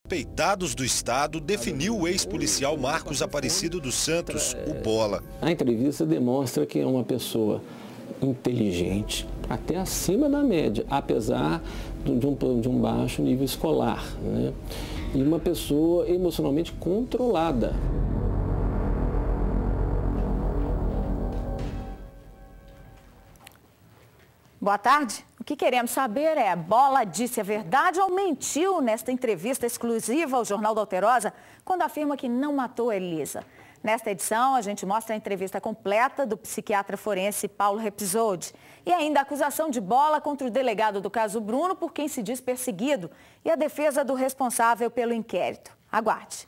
Suspeitados do Estado definiu o ex-policial Marcos Aparecido dos Santos, o Bola. A entrevista demonstra que é uma pessoa inteligente, até acima da média, apesar de um baixo nível escolar, né? E uma pessoa emocionalmente controlada. Boa tarde. O que queremos saber é, Bola disse a verdade ou mentiu nesta entrevista exclusiva ao Jornal da Alterosa quando afirma que não matou a Elisa? Nesta edição, a gente mostra a entrevista completa do psiquiatra forense Paulo Repisode e ainda a acusação de Bola contra o delegado do caso Bruno por quem se diz perseguido e a defesa do responsável pelo inquérito. Aguarde.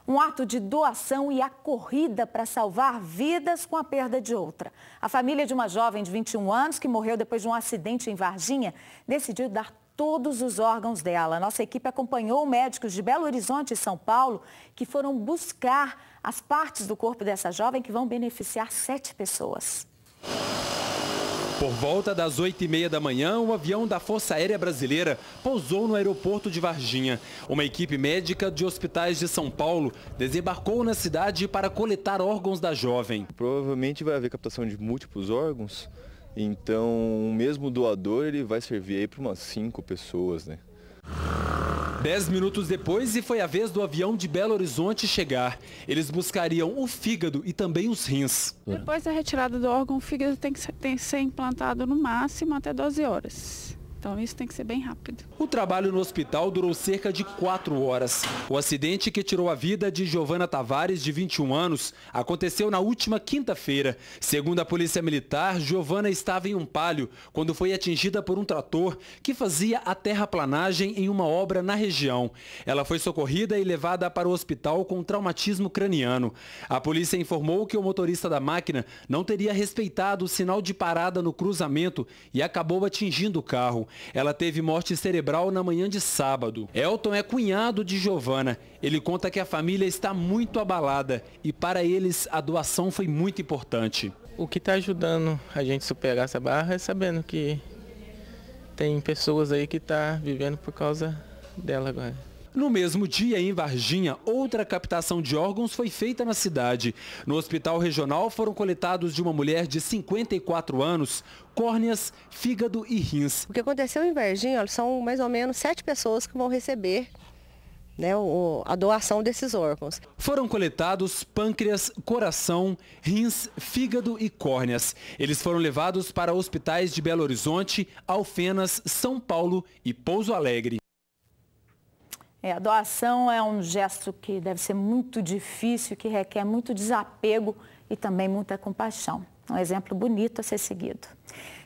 Um ato de doação e a corrida para salvar vidas com a perda de outra. A família de uma jovem de 21 anos que morreu depois de um acidente em Varginha decidiu dar todos os órgãos dela. Nossa equipe acompanhou médicos de Belo Horizonte e São Paulo que foram buscar as partes do corpo dessa jovem que vão beneficiar 7 pessoas. Por volta das 8h30 da manhã, um avião da Força Aérea Brasileira pousou no aeroporto de Varginha. Uma equipe médica de hospitais de São Paulo desembarcou na cidade para coletar órgãos da jovem. Provavelmente vai haver captação de múltiplos órgãos, então o mesmo doador ele vai servir aí para umas 5 pessoas, né? 10 minutos depois, e foi a vez do avião de Belo Horizonte chegar. Eles buscariam o fígado e também os rins. Depois da retirada do órgão, o fígado tem que ser implantado no máximo até 12 horas. Então isso tem que ser bem rápido. O trabalho no hospital durou cerca de 4 horas. O acidente que tirou a vida de Giovana Tavares, de 21 anos, aconteceu na última quinta-feira. Segundo a Polícia Militar, Giovana estava em um palio quando foi atingida por um trator que fazia a terraplanagem em uma obra na região. Ela foi socorrida e levada para o hospital com traumatismo craniano. A polícia informou que o motorista da máquina não teria respeitado o sinal de parada no cruzamento e acabou atingindo o carro. Ela teve morte cerebral na manhã de sábado. Elton é cunhado de Giovana. Ele conta que a família está muito abalada e para eles a doação foi muito importante. O que está ajudando a gente superar essa barra é sabendo que tem pessoas aí que estão vivendo por causa dela agora. No mesmo dia, em Varginha, outra captação de órgãos foi feita na cidade. No hospital regional foram coletados de uma mulher de 54 anos, córneas, fígado e rins. O que aconteceu em Varginha, são mais ou menos 7 pessoas que vão receber, né, a doação desses órgãos. Foram coletados pâncreas, coração, rins, fígado e córneas. Eles foram levados para hospitais de Belo Horizonte, Alfenas, São Paulo e Pouso Alegre. A doação é um gesto que deve ser muito difícil, que requer muito desapego e também muita compaixão. Um exemplo bonito a ser seguido.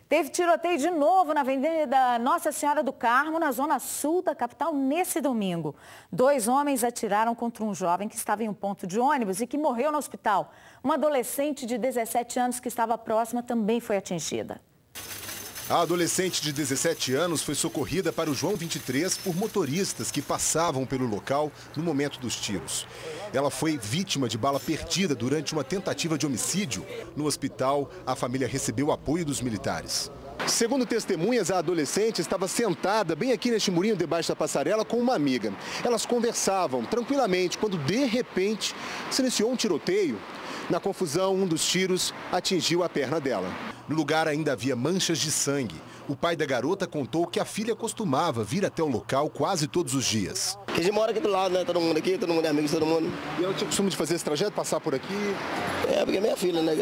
Teve tiroteio de novo na Avenida Nossa Senhora do Carmo, na zona sul da capital, nesse domingo. 2 homens atiraram contra um jovem que estava em um ponto de ônibus e que morreu no hospital. Uma adolescente de 17 anos que estava próxima também foi atingida. A adolescente de 17 anos foi socorrida para o João 23 por motoristas que passavam pelo local no momento dos tiros. Ela foi vítima de bala perdida durante uma tentativa de homicídio. No hospital, a família recebeu apoio dos militares. Segundo testemunhas, a adolescente estava sentada bem aqui neste murinho debaixo da passarela com uma amiga. Elas conversavam tranquilamente quando, de repente, se iniciou um tiroteio. Na confusão, um dos tiros atingiu a perna dela. No lugar ainda havia manchas de sangue. O pai da garota contou que a filha costumava vir até o local quase todos os dias. A gente mora aqui do lado, né? Todo mundo aqui, todo mundo é amigo de todo mundo. E ela tinha costume de fazer esse trajeto, passar por aqui? É, porque é minha filha, né?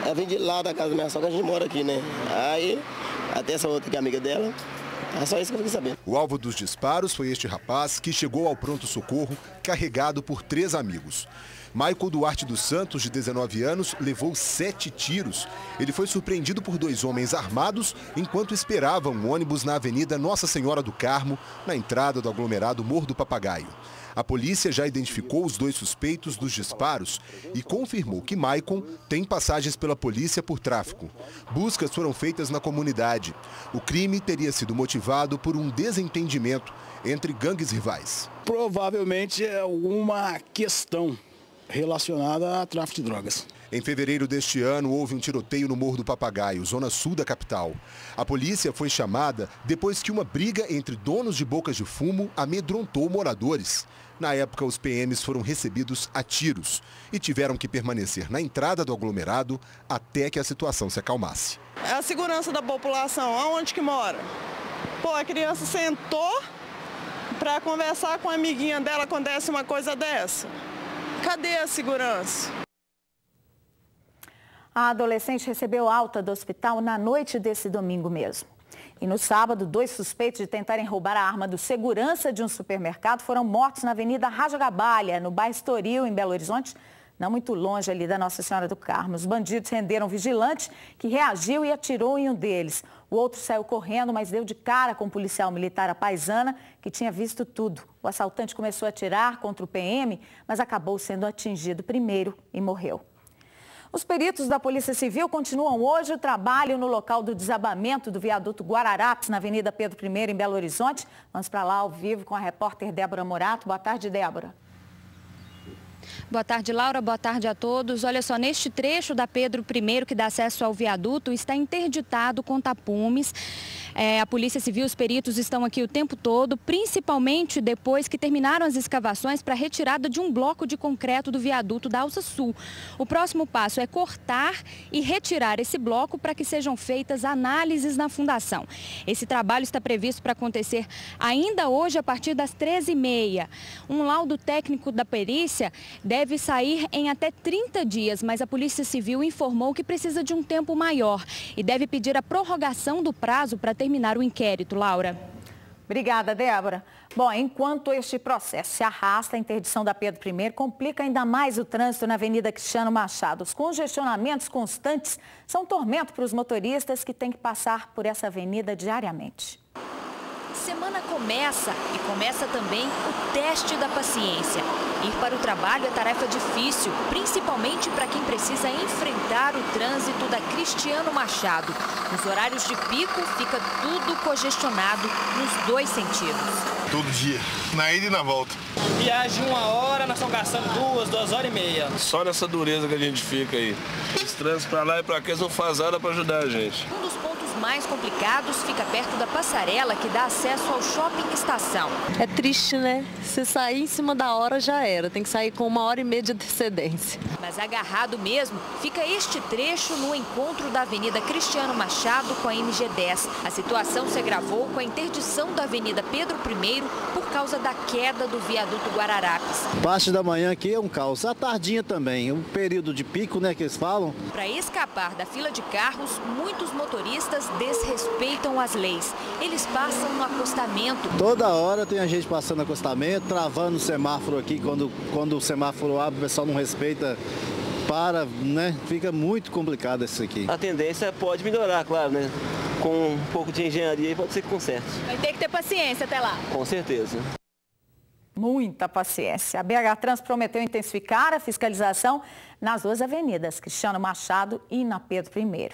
Ela vem de lá da casa da minha sogra, a gente mora aqui, né? Aí, até essa outra que é amiga dela. É só isso que eu fiquei sabendo. O alvo dos disparos foi este rapaz que chegou ao pronto-socorro carregado por 3 amigos. Michael Duarte dos Santos, de 19 anos, levou 7 tiros. Ele foi surpreendido por 2 homens armados enquanto esperavam um ônibus na Avenida Nossa Senhora do Carmo, na entrada do aglomerado Morro do Papagaio. A polícia já identificou os 2 suspeitos dos disparos e confirmou que Maicon tem passagens pela polícia por tráfico. Buscas foram feitas na comunidade. O crime teria sido motivado por um desentendimento entre gangues rivais. Provavelmente é alguma questão relacionada a tráfico de drogas. Em fevereiro deste ano, houve um tiroteio no Morro do Papagaio, zona sul da capital. A polícia foi chamada depois que uma briga entre donos de bocas de fumo amedrontou moradores. Na época, os PMs foram recebidos a tiros e tiveram que permanecer na entrada do aglomerado até que a situação se acalmasse. É a segurança da população, aonde que mora? Pô, a criança sentou para conversar com a amiguinha dela, acontece uma coisa dessa. Cadê a segurança? A adolescente recebeu alta do hospital na noite desse domingo mesmo. E no sábado, 2 suspeitos de tentarem roubar a arma do segurança de um supermercado foram mortos na Avenida Rajagabalha, no bairro Estoril, em Belo Horizonte, não muito longe ali da Nossa Senhora do Carmo. Os bandidos renderam um vigilante que reagiu e atirou em um deles. O outro saiu correndo, mas deu de cara com o policial militar à paisana, que tinha visto tudo. O assaltante começou a atirar contra o PM, mas acabou sendo atingido primeiro e morreu. Os peritos da Polícia Civil continuam hoje o trabalho no local do desabamento do viaduto Guararapes, na Avenida Pedro I, em Belo Horizonte. Vamos para lá ao vivo com a repórter Débora Morato. Boa tarde, Débora. Boa tarde, Laura. Boa tarde a todos. Olha só, neste trecho da Pedro I, que dá acesso ao viaduto, está interditado com tapumes. A Polícia Civil, os peritos estão aqui o tempo todo, principalmente depois que terminaram as escavações para a retirada de um bloco de concreto do viaduto da Alça Sul. O próximo passo é cortar e retirar esse bloco para que sejam feitas análises na fundação. Esse trabalho está previsto para acontecer ainda hoje, a partir das 13h30. Um laudo técnico da perícia deve sair em até 30 dias, mas a Polícia Civil informou que precisa de um tempo maior e deve pedir a prorrogação do prazo para terminar o inquérito. Laura. Obrigada, Débora. Bom, enquanto este processo se arrasta, a interdição da Pedro I complica ainda mais o trânsito na Avenida Cristiano Machado. Os congestionamentos constantes são um tormento para os motoristas que têm que passar por essa avenida diariamente. Semana começa e começa também o teste da paciência. Ir para o trabalho é tarefa difícil, principalmente para quem precisa enfrentar o trânsito da Cristiano Machado. Nos horários de pico, fica tudo congestionado nos 2 sentidos. Todo dia, na ida e na volta. Viagem de 1 hora, nós estamos gastando 2 horas e meia. Só nessa dureza que a gente fica aí. Esse trânsito para lá e para cá, eles não fazem nada para ajudar a gente. Um dos pontos mais complicados fica perto da passarela que dá acesso ao shopping estação. É triste, né? Se sair em cima da hora já era, tem que sair com 1h30 de antecedência. Mas agarrado mesmo fica este trecho no encontro da Avenida Cristiano Machado com a MG10. A situação se agravou com a interdição da Avenida Pedro I por causa da queda do viaduto Guararapes. Parte da manhã aqui é um caos, a tardinha também, um período de pico, né, que eles falam. Para escapar da fila de carros, muitos motoristas desrespeitam as leis. Eles passam no acostamento. Toda hora tem a gente passando no acostamento, travando o semáforo aqui. Quando o semáforo abre, o pessoal não respeita, para, né? Fica muito complicado isso aqui. A tendência pode melhorar, claro, né? Com um pouco de engenharia pode ser que conserte. Vai ter que ter paciência até lá. Com certeza. Muita paciência. A BH Trans prometeu intensificar a fiscalização nas 2 avenidas, Cristiano Machado e na Pedro I.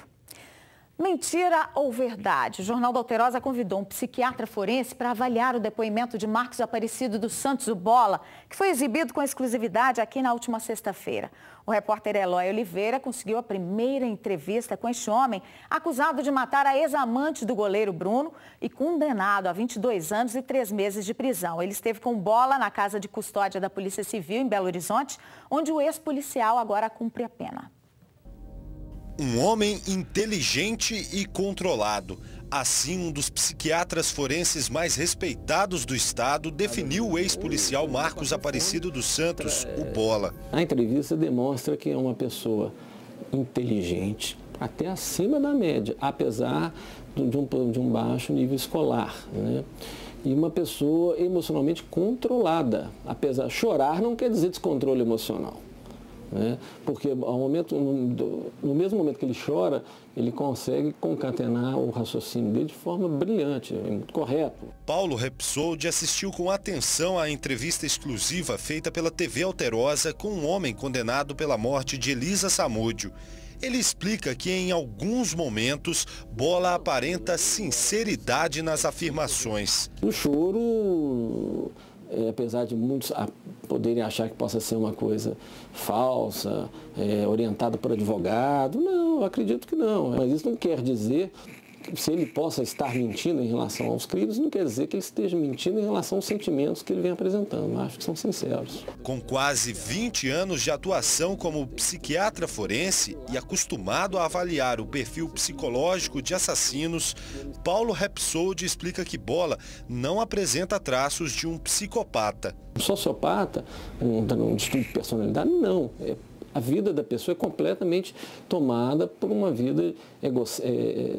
Mentira ou verdade? O Jornal da Alterosa convidou um psiquiatra forense para avaliar o depoimento de Marcos Aparecido dos Santos, o Bola, que foi exibido com exclusividade aqui na última sexta-feira. O repórter Eloy Oliveira conseguiu a primeira entrevista com este homem, acusado de matar a ex-amante do goleiro Bruno e condenado a 22 anos e 3 meses de prisão. Ele esteve com o Bola na casa de custódia da Polícia Civil em Belo Horizonte, onde o ex-policial agora cumpre a pena. Um homem inteligente e controlado. Assim, um dos psiquiatras forenses mais respeitados do estado definiu o ex-policial Marcos Aparecido dos Santos, o Bola. A entrevista demonstra que é uma pessoa inteligente, até acima da média, apesar de um baixo nível escolar, né? E uma pessoa emocionalmente controlada. Apesar de chorar não quer dizer descontrole emocional. Né? Porque no mesmo momento que ele chora, ele consegue concatenar o raciocínio dele de forma brilhante, muito correto. Paulo Repsoldi assistiu com atenção à entrevista exclusiva feita pela TV Alterosa com um homem condenado pela morte de Elisa Samúdio. Ele explica que em alguns momentos Bola aparenta sinceridade nas afirmações. O choro, apesar de muitos poderem achar que possa ser uma coisa falsa, orientada por advogado. Não, eu acredito que não. Mas isso não quer dizer, se ele possa estar mentindo em relação aos crimes, não quer dizer que ele esteja mentindo em relação aos sentimentos que ele vem apresentando. Eu acho que são sinceros. Com quase 20 anos de atuação como psiquiatra forense e acostumado a avaliar o perfil psicológico de assassinos, Paulo Repsold explica que Bola não apresenta traços de um psicopata. Um sociopata, um distúrbio de personalidade, não. A vida da pessoa é completamente tomada por uma vida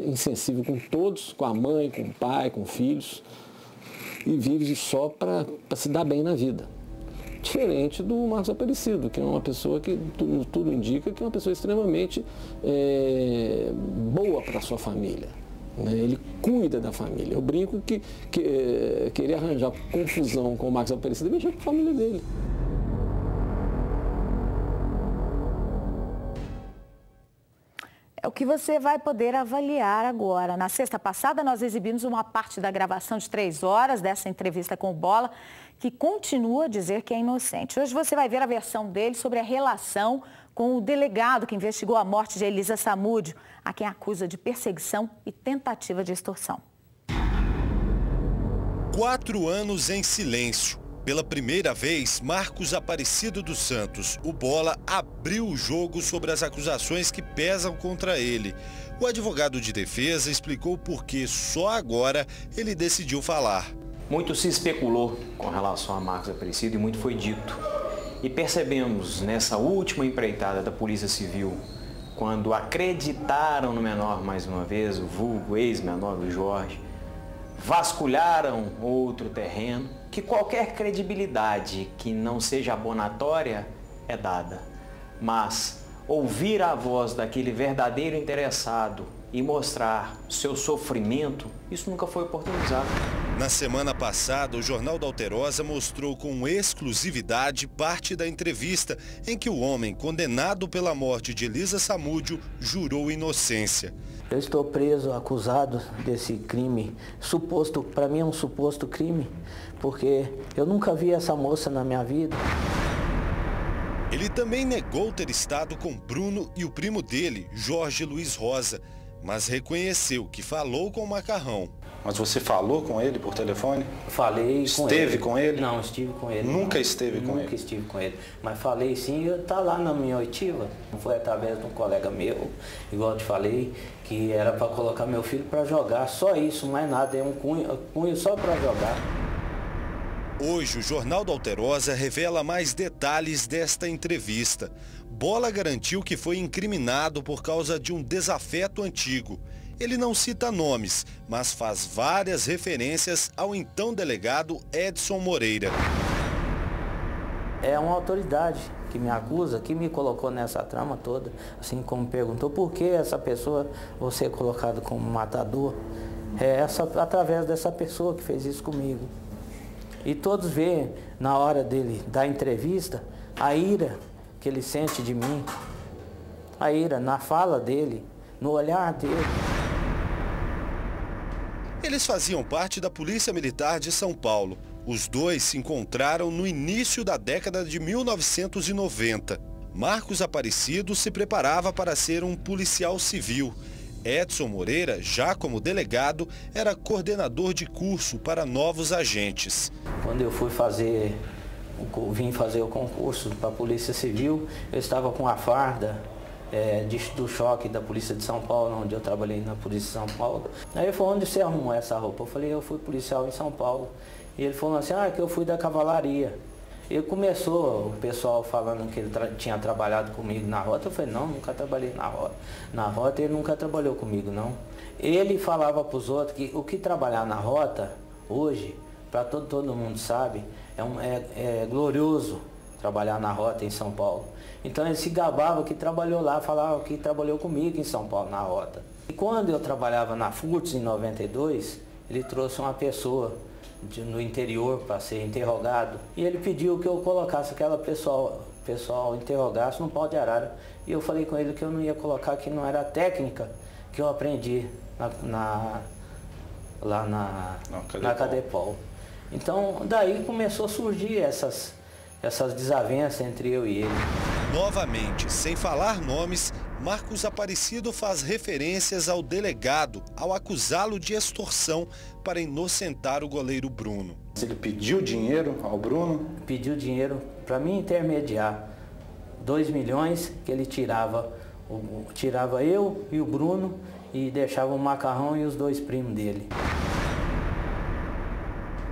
insensível com todos, com a mãe, com o pai, com filhos, e vive só para se dar bem na vida. Diferente do Marcos Aparecido, que é uma pessoa que tudo indica que é uma pessoa extremamente boa para a sua família. Ele cuida da família. Eu brinco que querer arranjar confusão com o Marcos Aparecido e mexer com a família dele. É o que você vai poder avaliar agora. Na sexta passada, nós exibimos uma parte da gravação de 3 horas dessa entrevista com o Bola, que continua a dizer que é inocente. Hoje você vai ver a versão dele sobre a relação com o delegado que investigou a morte de Elisa Samúdio, a quem acusa de perseguição e tentativa de extorsão. 4 anos em silêncio. Pela primeira vez, Marcos Aparecido dos Santos, o Bola, abriu o jogo sobre as acusações que pesam contra ele. O advogado de defesa explicou por que só agora ele decidiu falar. Muito se especulou com relação a Marcos Aparecido e muito foi dito. E percebemos nessa última empreitada da Polícia Civil, quando acreditaram no menor mais uma vez, o vulgo ex-menor do Jorge, vasculharam outro terreno, que qualquer credibilidade que não seja abonatória é dada. Mas ouvir a voz daquele verdadeiro interessado e mostrar seu sofrimento, isso nunca foi oportunizado. Na semana passada, o Jornal da Alterosa mostrou com exclusividade parte da entrevista em que o homem condenado pela morte de Elisa Samúdio jurou inocência. Eu estou preso, acusado desse crime, suposto, para mim é um suposto crime, porque eu nunca vi essa moça na minha vida. Ele também negou ter estado com Bruno e o primo dele, Jorge Luiz Rosa, mas reconheceu que falou com o Macarrão. Mas você falou com ele por telefone? Falei com ele. Esteve com ele? Não, estive com ele. Nunca esteve com ele? Nunca estive com ele. Mas falei sim, está lá na minha oitiva. Foi através de um colega meu, igual eu te falei, que era para colocar meu filho para jogar. Só isso, mais nada. É um cunho só para jogar. Hoje, o Jornal da Alterosa revela mais detalhes desta entrevista. Bola garantiu que foi incriminado por causa de um desafeto antigo. Ele não cita nomes, mas faz várias referências ao então delegado Edson Moreira. É uma autoridade que me acusa, que me colocou nessa trama toda, assim como perguntou por que essa pessoa, você é colocado como matador. Através dessa pessoa que fez isso comigo. E todos veem, na hora dele dar entrevista, a ira que ele sente de mim, a ira na fala dele, no olhar dele. Eles faziam parte da Polícia Militar de São Paulo. Os dois se encontraram no início da década de 1990. Marcos Aparecido se preparava para ser um policial civil. Edson Moreira, já como delegado, era coordenador de curso para novos agentes. Quando eu vim fazer o concurso para a Polícia Civil, eu estava com a farda do choque da Polícia de São Paulo, onde eu trabalhei na Polícia de São Paulo. Aí ele falou, onde você arrumou essa roupa? Eu falei, eu fui policial em São Paulo. E ele falou assim, que eu fui da cavalaria. E começou o pessoal falando que ele tinha trabalhado comigo na rota. Eu falei, não, nunca trabalhei na rota. Na rota ele nunca trabalhou comigo, não. Ele falava para os outros que o que trabalhar na rota, hoje, para todo mundo sabe, é glorioso trabalhar na rota em São Paulo. Então ele se gabava que trabalhou lá, falava que trabalhou comigo em São Paulo, na rota. E quando eu trabalhava na FURTS em 92, ele trouxe uma pessoa no interior para ser interrogado. E ele pediu que eu colocasse aquela pessoal interrogasse no pau de arara. E eu falei com ele que eu não ia colocar, que não era a técnica que eu aprendi lá na Cadepol. Então daí começou a surgir essas desavenças entre eu e ele. Novamente, sem falar nomes, Marcos Aparecido faz referências ao delegado ao acusá-lo de extorsão para inocentar o goleiro Bruno. Ele pediu dinheiro ao Bruno? Pediu dinheiro para mim intermediar. 2 milhões que ele tirava eu e o Bruno e deixava o Macarrão e os 2 primos dele.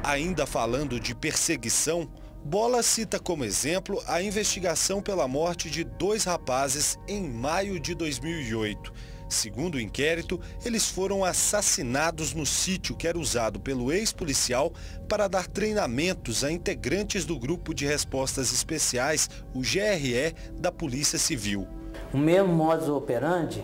Ainda falando de perseguição, Bola cita como exemplo a investigação pela morte de 2 rapazes em maio de 2008. Segundo o inquérito, eles foram assassinados no sítio que era usado pelo ex-policial para dar treinamentos a integrantes do Grupo de Respostas Especiais, o GRE, da Polícia Civil. O mesmo modus operandi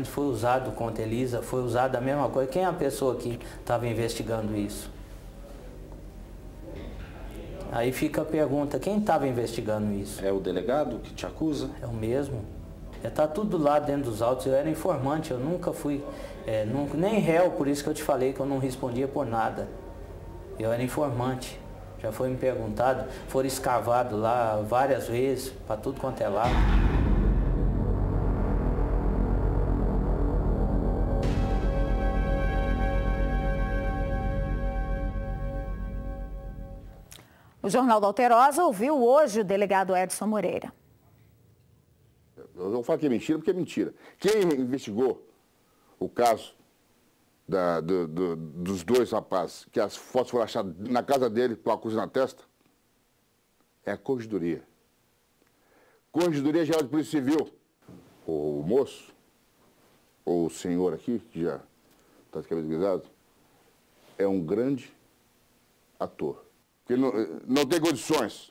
foi usado contra Elisa, foi usado a mesma coisa. Quem é a pessoa que estava investigando isso? Aí fica a pergunta, quem estava investigando isso? É o delegado que te acusa? É o mesmo. Está tudo lá dentro dos autos. Eu era informante, eu nunca fui, nem réu, por isso que eu te falei que eu não respondia por nada. Eu era informante. Já foi me perguntado, foram escavados lá várias vezes, para tudo quanto é lado. O Jornal da Alterosa ouviu hoje o delegado Edson Moreira. Eu não falo que é mentira porque é mentira. Quem investigou o caso dos 2 rapazes, que as fotos foram achadas na casa dele com a cruz na testa, é a Corregedoria. Corregedoria Geral de Polícia Civil. O moço, ou o senhor aqui, que já está de cabelo guisado, é um grande ator. Porque não tem condições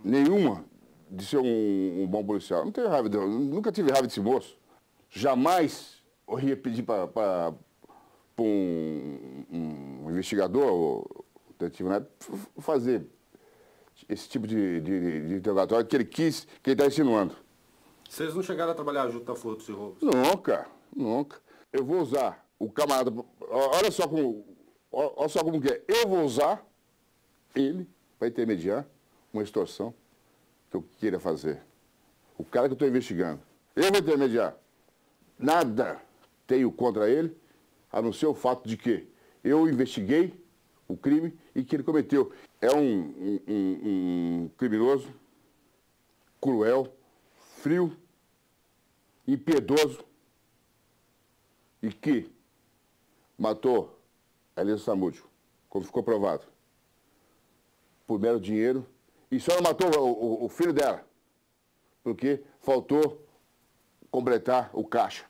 nenhuma de ser um bom policial. Não tenho raiva dele, nunca tive raiva desse moço. Jamais eu ia pedir para um investigador, ou detetive, né, fazer esse tipo de interrogatório que ele quis, que ele está insinuando. Vocês não chegaram a trabalhar junto na Furtos e Roubos? Nunca, nunca. Eu vou usar o camarada, olha só como que é. Eu vou usar ele para intermediar uma extorsão que eu queira fazer. O cara que eu estou investigando. Eu vou intermediar. Nada tenho contra ele, a não ser o fato de que eu investiguei o crime e que ele cometeu. É um criminoso, cruel, frio, impiedoso e que matou a Elisa Samúdio, como ficou provado, por mero dinheiro, e só não matou o filho dela, porque faltou completar o caixa.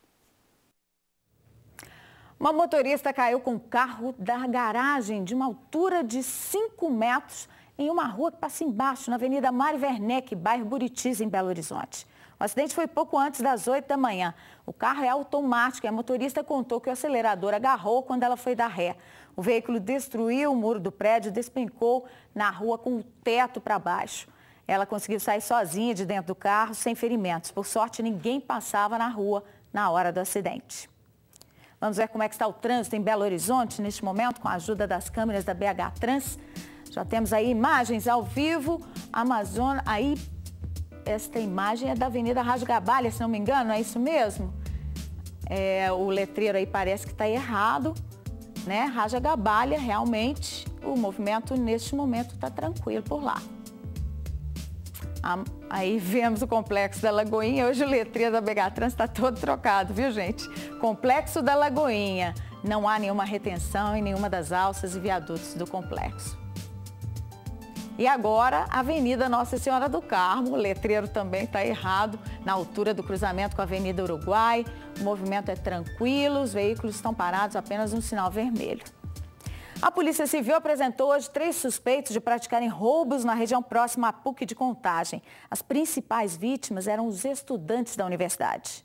Uma motorista caiu com o carro da garagem de uma altura de 5 metros em uma rua que passa embaixo, na Avenida Mário Werneck, bairro Buritis, em Belo Horizonte. O acidente foi pouco antes das 8 da manhã. O carro é automático e a motorista contou que o acelerador agarrou quando ela foi dar ré. O veículo destruiu o muro do prédio e despencou na rua com o teto para baixo. Ela conseguiu sair sozinha de dentro do carro, sem ferimentos. Por sorte, ninguém passava na rua na hora do acidente. Vamos ver como é que está o trânsito em Belo Horizonte neste momento, com a ajuda das câmeras da BH Trans. Já temos aí imagens ao vivo. Amazônia, aí esta imagem é da Avenida Rádio Gabalha, se não me engano, é isso mesmo? O letreiro aí parece que está errado, né? Rádio Gabalha, realmente, o movimento neste momento está tranquilo por lá. Aí vemos o Complexo da Lagoinha. Hoje o letreiro da BH Trans está todo trocado, viu, gente? Complexo da Lagoinha. Não há nenhuma retenção em nenhuma das alças e viadutos do complexo. E agora, Avenida Nossa Senhora do Carmo. O letreiro também está errado, na altura do cruzamento com a Avenida Uruguai. O movimento é tranquilo, os veículos estão parados apenas no sinal vermelho. A Polícia Civil apresentou hoje 3 suspeitos de praticarem roubos na região próxima à PUC de Contagem. As principais vítimas eram os estudantes da universidade.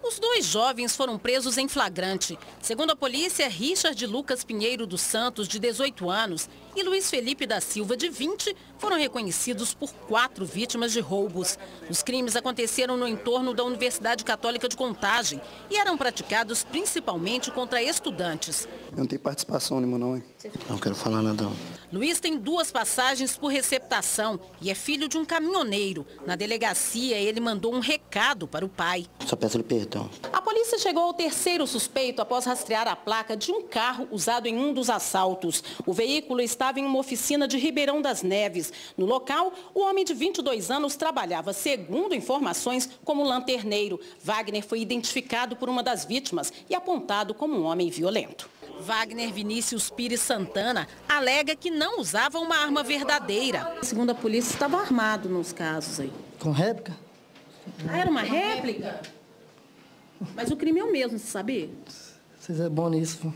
Os 2 jovens foram presos em flagrante. Segundo a polícia, Richard Lucas Pinheiro dos Santos, de 18 anos, e Luiz Felipe da Silva, de 20, foram reconhecidos por 4 vítimas de roubos. Os crimes aconteceram no entorno da Universidade Católica de Contagem e eram praticados principalmente contra estudantes. Eu não tenho participação nenhuma não, hein? Não quero falar nada não. Luiz tem 2 passagens por receptação e é filho de um caminhoneiro. Na delegacia, ele mandou um recado para o pai. Só peço-lhe perdão. A polícia chegou ao 3º suspeito após rastrear a placa de um carro usado em um dos assaltos. O veículo estava em uma oficina de Ribeirão das Neves. No local, o homem de 22 anos trabalhava, segundo informações, como lanterneiro. Wagner foi identificado por uma das vítimas e apontado como um homem violento. Wagner Vinícius Pires Santana alega que não usava uma arma verdadeira. Segundo a polícia, estava armado nos casos aí. Com réplica? Ah, era uma réplica? Mas o crime é o mesmo, você sabia? Vocês é bom nisso.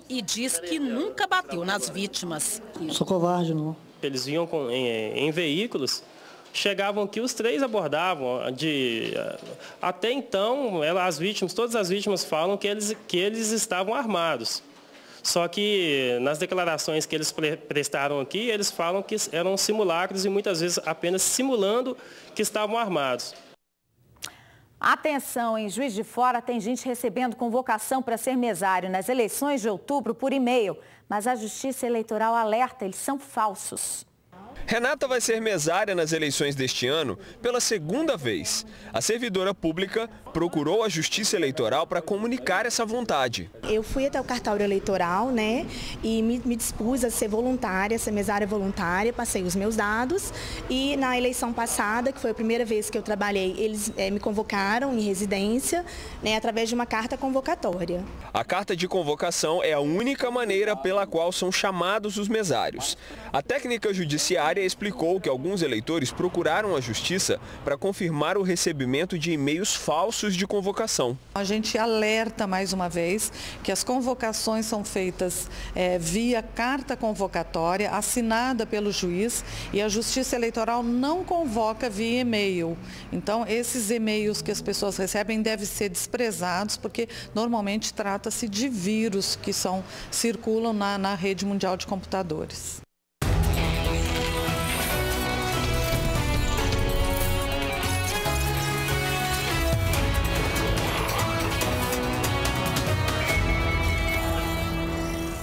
E diz que nunca bateu nas vítimas. Não sou covarde, não. Eles vinham em veículos, chegavam aqui, os 3 abordavam. Até então, todas as vítimas falam que eles estavam armados. Só que nas declarações que eles prestaram aqui, eles falam que eram simulacros e muitas vezes apenas simulando que estavam armados. Atenção, em Juiz de Fora tem gente recebendo convocação para ser mesário nas eleições de outubro por e-mail, mas a Justiça Eleitoral alerta, eles são falsos. Renata vai ser mesária nas eleições deste ano pela 2ª vez. A servidora pública procurou a Justiça Eleitoral para comunicar essa vontade. Eu fui até o cartório eleitoral, né, e me dispus a ser voluntária, ser mesária voluntária, passei os meus dados e na eleição passada, que foi a primeira vez que eu trabalhei, eles me convocaram em residência, né, através de uma carta convocatória. A carta de convocação é a única maneira pela qual são chamados os mesários. A técnica judiciária explicou que alguns eleitores procuraram a Justiça para confirmar o recebimento de e-mails falsos de convocação. A gente alerta mais uma vez que as convocações são feitas via carta convocatória assinada pelo juiz e a Justiça Eleitoral não convoca via e-mail. Então, esses e-mails que as pessoas recebem devem ser desprezados porque normalmente trata-se de vírus que circulam na rede mundial de computadores.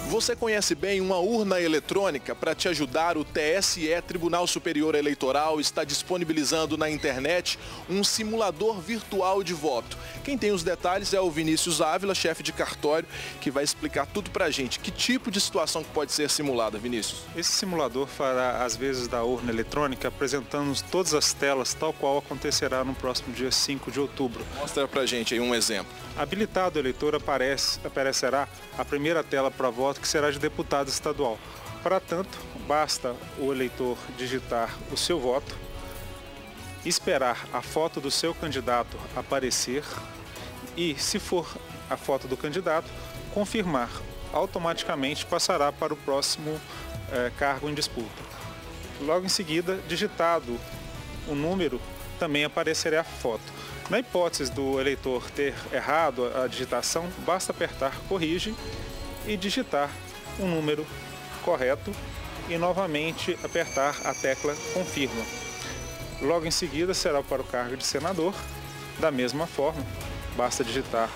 Você conhece bem uma urna eletrônica? Para te ajudar, o TSE, Tribunal Superior Eleitoral, está disponibilizando na internet um simulador virtual de voto. Quem tem os detalhes é o Vinícius Ávila, chefe de cartório, que vai explicar tudo para a gente. Que tipo de situação que pode ser simulada, Vinícius? Esse simulador fará as vezes da urna eletrônica, apresentando todas as telas, tal qual acontecerá no próximo dia 5 de outubro. Mostra para a gente aí um exemplo. Habilitado o eleitor, aparecerá a primeira tela para voto, que será de deputado estadual. Para tanto, basta o eleitor digitar o seu voto, esperar a foto do seu candidato aparecer e, se for a foto do candidato, confirmar. Automaticamente passará para o próximo cargo em disputa. Logo em seguida, digitado o número, também aparecerá a foto. Na hipótese do eleitor ter errado a digitação, basta apertar corrige e digitar o número correto e novamente apertar a tecla confirma. Logo em seguida será para o cargo de senador. Da mesma forma, basta digitar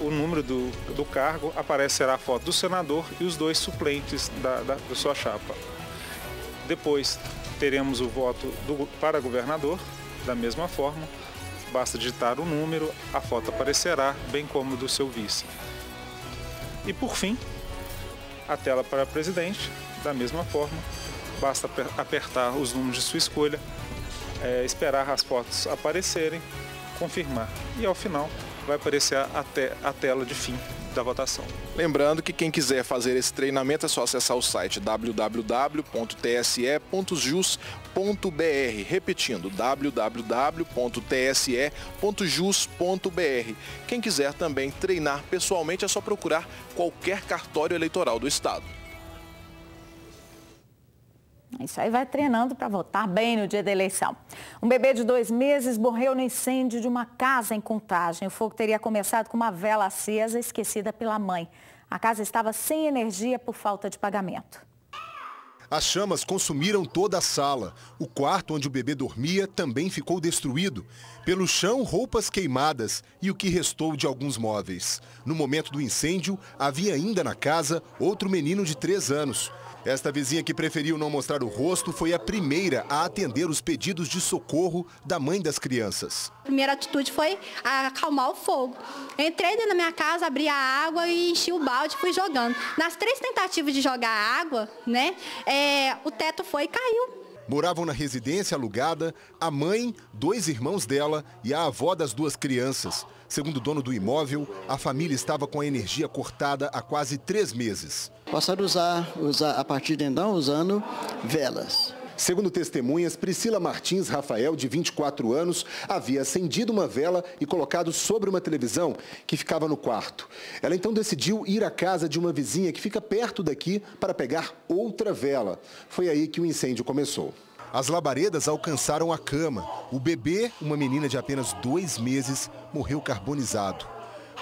o número do cargo, aparecerá a foto do senador e os 2 suplentes da sua chapa. Depois teremos o voto para governador, da mesma forma, basta digitar o número, a foto aparecerá, bem como do seu vice. E por fim, a tela para presidente, da mesma forma, basta apertar os números de sua escolha, esperar as fotos aparecerem, confirmar. E ao final vai aparecer a tela de fim da votação. Lembrando que quem quiser fazer esse treinamento é só acessar o site www.tse.jus.br, repetindo, www.tse.jus.br. Quem quiser também treinar pessoalmente é só procurar qualquer cartório eleitoral do estado. Isso aí vai treinando para votar bem no dia da eleição. Um bebê de 2 meses morreu no incêndio de uma casa em Contagem. O fogo teria começado com uma vela acesa esquecida pela mãe. A casa estava sem energia por falta de pagamento. As chamas consumiram toda a sala. O quarto onde o bebê dormia também ficou destruído. Pelo chão, roupas queimadas e o que restou de alguns móveis. No momento do incêndio, havia ainda na casa outro menino de 3 anos. Esta vizinha que preferiu não mostrar o rosto foi a primeira a atender os pedidos de socorro da mãe das crianças. A primeira atitude foi acalmar o fogo. Entrei dentro da minha casa, abri a água e enchi o balde e fui jogando. Nas 3 tentativas de jogar água, o teto foi e caiu. Moravam na residência alugada a mãe, 2 irmãos dela e a avó das 2 crianças. Segundo o dono do imóvel, a família estava com a energia cortada há quase 3 meses. Passaram a usar a partir de então usando velas. Segundo testemunhas, Priscila Martins Rafael, de 24 anos, havia acendido uma vela e colocado sobre uma televisão que ficava no quarto. Ela então decidiu ir à casa de uma vizinha que fica perto daqui para pegar outra vela. Foi aí que o incêndio começou. As labaredas alcançaram a cama. O bebê, uma menina de apenas 2 meses, morreu carbonizado.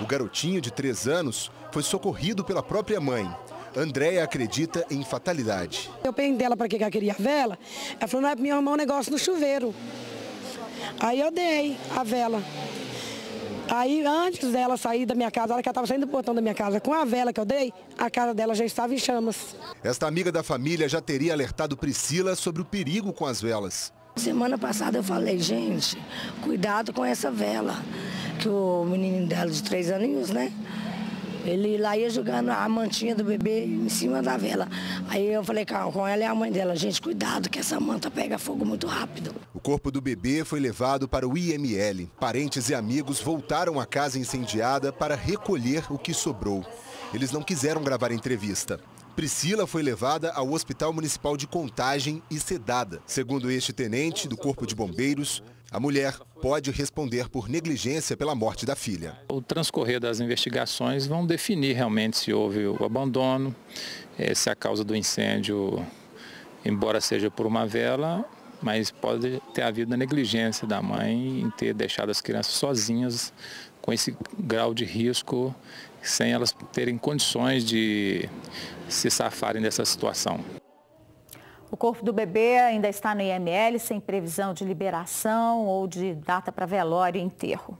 O garotinho de 3 anos foi socorrido pela própria mãe. Andréia acredita em fatalidade. Eu perguntei dela para que ela queria a vela. Ela falou, não é para me arrumar um negócio no chuveiro. Aí eu dei a vela. Aí antes dela sair da minha casa, a hora que ela estava saindo do portão da minha casa, com a vela que eu dei, a casa dela já estava em chamas. Esta amiga da família já teria alertado Priscila sobre o perigo com as velas. Semana passada eu falei, gente, cuidado com essa vela. Que o menino dela de 3 aninhos, ele lá ia jogando a mantinha do bebê em cima da vela. Aí eu falei com ela e a mãe dela, gente, cuidado que essa manta pega fogo muito rápido. O corpo do bebê foi levado para o IML. Parentes e amigos voltaram à casa incendiada para recolher o que sobrou. Eles não quiseram gravar a entrevista. Priscila foi levada ao Hospital Municipal de Contagem e sedada. Segundo este tenente do Corpo de Bombeiros, a mulher pode responder por negligência pela morte da filha. O transcorrer das investigações vão definir realmente se houve o abandono, se a causa do incêndio, embora seja por uma vela, mas pode ter havido a negligência da mãe em ter deixado as crianças sozinhas com esse grau de risco, sem elas terem condições de se safarem dessa situação. O corpo do bebê ainda está no IML, sem previsão de liberação ou de data para velório e enterro.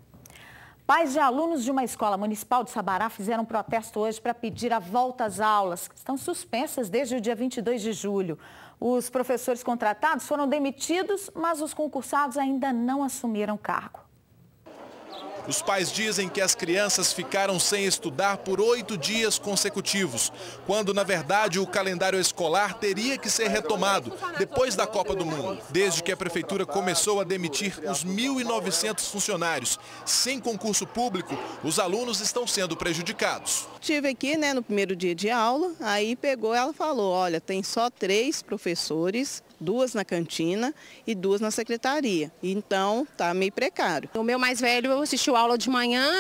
Pais de alunos de uma escola municipal de Sabará fizeram um protesto hoje para pedir a volta às aulas, que estão suspensas desde o dia 22 de julho. Os professores contratados foram demitidos, mas os concursados ainda não assumiram cargo. Os pais dizem que as crianças ficaram sem estudar por 8 dias consecutivos, quando, na verdade, o calendário escolar teria que ser retomado depois da Copa do Mundo. Desde que a prefeitura começou a demitir os 1.900 funcionários sem concurso público, os alunos estão sendo prejudicados. Estive aqui, no primeiro dia de aula, aí ela falou, olha, tem só 3 professores, 2 na cantina e 2 na secretaria. Então, tá meio precário. O meu mais velho assistiu aula de manhã,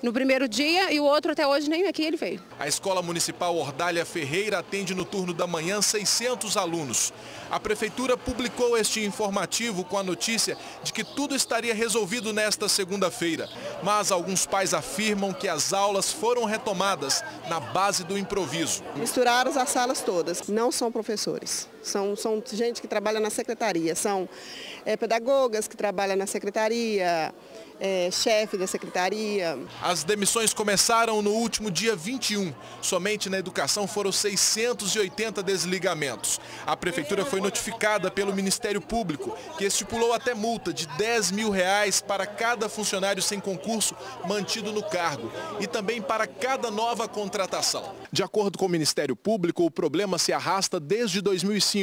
no primeiro dia, e o outro até hoje nem aqui ele veio. A Escola Municipal Ordália Ferreira atende no turno da manhã 600 alunos. A prefeitura publicou este informativo com a notícia de que tudo estaria resolvido nesta segunda-feira. Mas alguns pais afirmam que as aulas foram retomadas na base do improviso. Misturaram as salas todas, não são professores. São gente que trabalha na secretaria, são pedagogas que trabalham na secretaria, chefe da secretaria. As demissões começaram no último dia 21. Somente na educação foram 680 desligamentos. A prefeitura foi notificada pelo Ministério Público, que estipulou até multa de R$10 mil para cada funcionário sem concurso mantido no cargo e também para cada nova contratação. De acordo com o Ministério Público, o problema se arrasta desde 2005,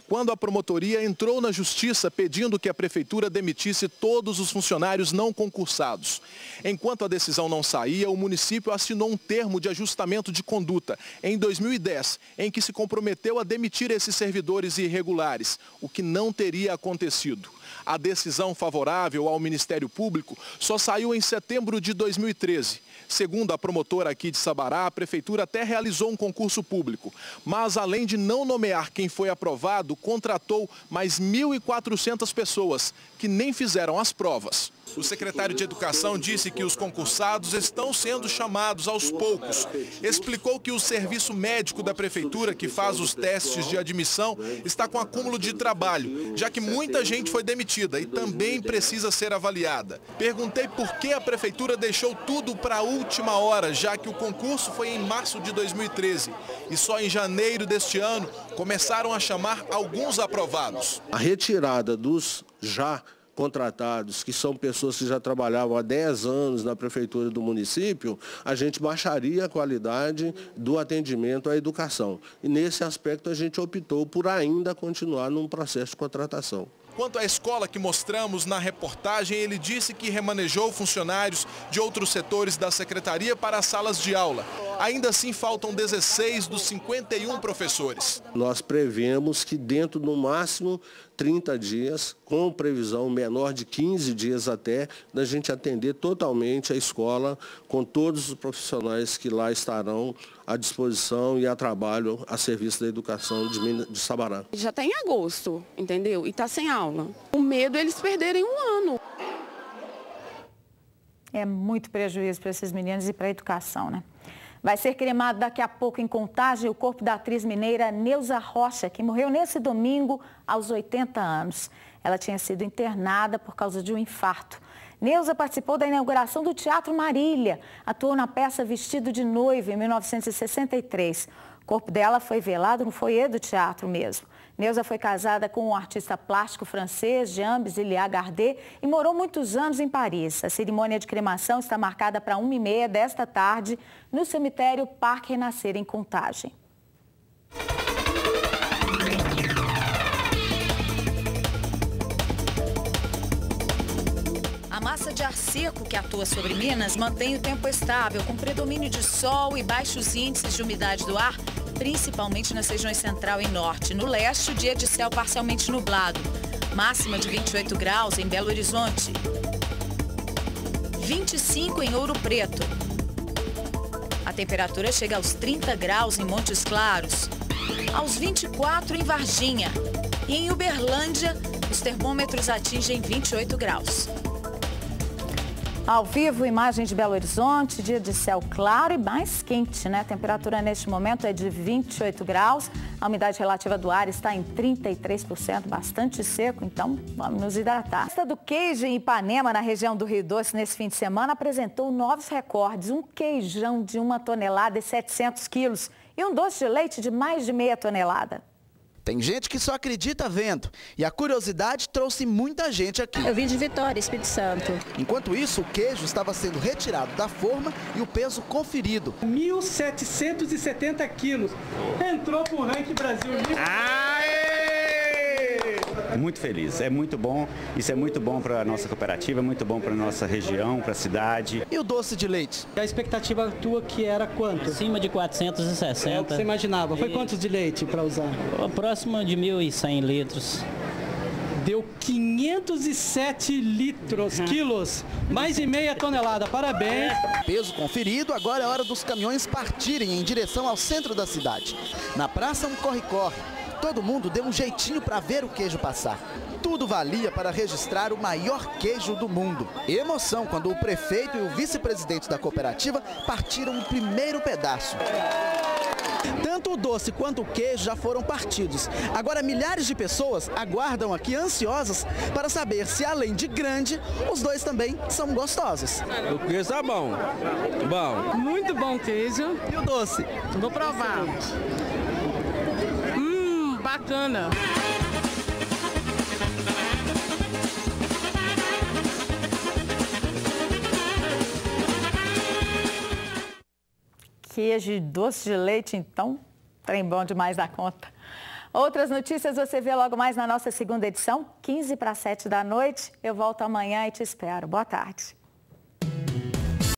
quando a promotoria entrou na justiça pedindo que a prefeitura demitisse todos os funcionários não concursados. Enquanto a decisão não saía, o município assinou um termo de ajustamento de conduta em 2010, em que se comprometeu a demitir esses servidores irregulares, o que não teria acontecido. A decisão favorável ao Ministério Público só saiu em setembro de 2013. Segundo a promotora aqui de Sabará, a prefeitura até realizou um concurso público, mas além de não nomear quem foi aprovado contratou mais 1.400 pessoas que nem fizeram as provas. O secretário de Educação disse que os concursados estão sendo chamados aos poucos. Explicou que o serviço médico da prefeitura, que faz os testes de admissão, está com acúmulo de trabalho, já que muita gente foi demitida e também precisa ser avaliada. Perguntei por que a prefeitura deixou tudo para a última hora, já que o concurso foi em março de 2013 e só em janeiro deste ano começaram a chamar alguns aprovados. A retirada dos já contratados, que são pessoas que já trabalhavam há 10 anos na prefeitura do município, a gente baixaria a qualidade do atendimento à educação. E nesse aspecto a gente optou por ainda continuar num processo de contratação. Quanto à escola que mostramos na reportagem, ele disse que remanejou funcionários de outros setores da secretaria para as salas de aula. Ainda assim, faltam 16 dos 51 professores. Nós prevemos que dentro do máximo 30 dias, com previsão menor de 15 dias até, da gente atender totalmente a escola com todos os profissionais que lá estarão à disposição e a trabalho a serviço da educação de Sabará. Já está em agosto, entendeu? E está sem aula. O medo é eles perderem um ano. É muito prejuízo para esses meninos e para a educação, né? Vai ser cremado daqui a pouco em Contagem o corpo da atriz mineira Neuza Rocha, que morreu nesse domingo aos 80 anos. Ela tinha sido internada por causa de um infarto. Neuza participou da inauguração do Teatro Marília, atuou na peça Vestido de Noiva em 1963. O corpo dela foi velado no foyer do teatro mesmo. Neuza foi casada com o artista plástico francês Jean Bizilliat-Gardé e morou muitos anos em Paris. A cerimônia de cremação está marcada para 1h30 desta tarde no cemitério Parque Renascer, em Contagem. A massa de ar seco que atua sobre Minas mantém o tempo estável, com predomínio de sol e baixos índices de umidade do ar, principalmente nas regiões central e norte. No leste, o dia de céu parcialmente nublado. Máxima de 28 graus em Belo Horizonte. 25 em Ouro Preto. A temperatura chega aos 30 graus em Montes Claros. Aos 24 em Varginha. E em Uberlândia, os termômetros atingem 28 graus. Ao vivo, imagem de Belo Horizonte, dia de céu claro e mais quente, né? A temperatura neste momento é de 28 graus, a umidade relativa do ar está em 33%, bastante seco, então vamos nos hidratar. A festa do queijo em Ipanema, na região do Rio Doce, nesse fim de semana, apresentou novos recordes. Um queijão de 1 tonelada e 700 quilos e um doce de leite de mais de meia tonelada. Tem gente que só acredita vendo e a curiosidade trouxe muita gente aqui. Eu vim de Vitória, Espírito Santo. Enquanto isso, o queijo estava sendo retirado da forma e o peso conferido. 1.770 quilos. Entrou pro ranking Brasil. Muito feliz, é muito bom, isso é muito bom para a nossa cooperativa, é muito bom para a nossa região, para a cidade. E o doce de leite? A expectativa tua que era quanto? Acima de 460. É o que você imaginava. Foi quantos de leite para usar? Próximo de 1.100 litros. Deu 507 quilos, mais de meia tonelada, parabéns. Peso conferido, agora é hora dos caminhões partirem em direção ao centro da cidade. Na praça, um corre-corre. Todo mundo deu um jeitinho para ver o queijo passar. Tudo valia para registrar o maior queijo do mundo. Emoção quando o prefeito e o vice-presidente da cooperativa partiram o primeiro pedaço. Tanto o doce quanto o queijo já foram partidos. Agora milhares de pessoas aguardam aqui ansiosas para saber se, além de grande, os dois também são gostosos. O queijo tá bom. Bom. Muito bom queijo. E o doce? Vou provar. Bacana. Queijo e doce de leite, então, trem bom demais da conta. Outras notícias você vê logo mais na nossa segunda edição, 6:45 da noite. Eu volto amanhã e te espero. Boa tarde.